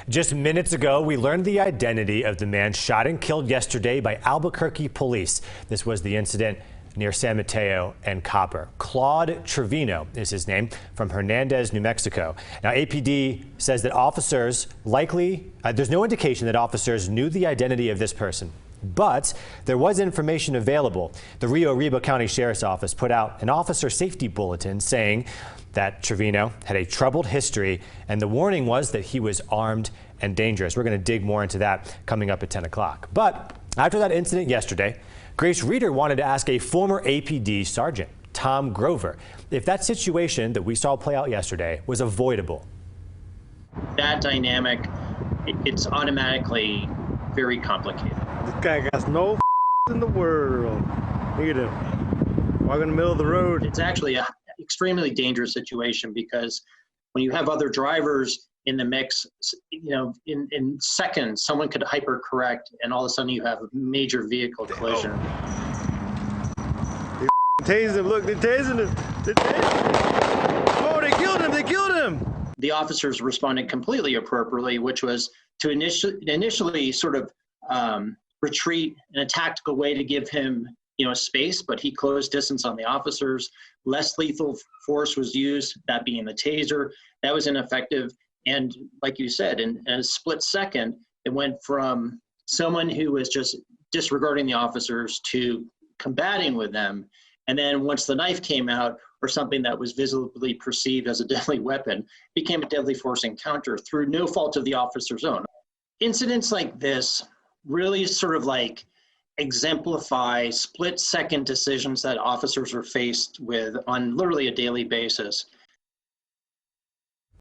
Just minutes ago, we learned the identity of the man shot and killed yesterday by Albuquerque police. This was the incident near San Mateo and Copper. Claude Trivino is his name, from Hernandez, New Mexico. Now, APD says that officers there's no indication that officers knew the identity of this person, but there was information available. The Rio Arriba County Sheriff's Office put out an officer safety bulletin saying that Trevino had a troubled history, and the warning was that he was armed and dangerous. We're going to dig more into that coming up at 10 o'clock. But after that incident yesterday, Grace Reeder wanted to ask a former APD sergeant, Tom Grover, if that situation that we saw play out yesterday was avoidable. That dynamic, it's automatically very complicated. This guy got no in the world. Look at him. Walking in the middle of the road. It's actually an extremely dangerous situation because when you have other drivers in the mix, in seconds, someone could hypercorrect and all of a sudden you have a major vehicle collision. They tased him. Look, they're tasing him. They're tasing him. Oh, they killed him. They killed him. The officers responded completely appropriately, which was to initially sort of retreat in a tactical way to give him space, but he closed distance on the officers. Less lethal force was used, that being the taser. That was ineffective. And like you said, in a split second, it went from someone who was just disregarding the officers to combating with them. And then once the knife came out, or something that was visibly perceived as a deadly weapon, became a deadly force encounter through no fault of the officer's own. Incidents like this really sort of like exemplify split-second decisions that officers are faced with on literally a daily basis.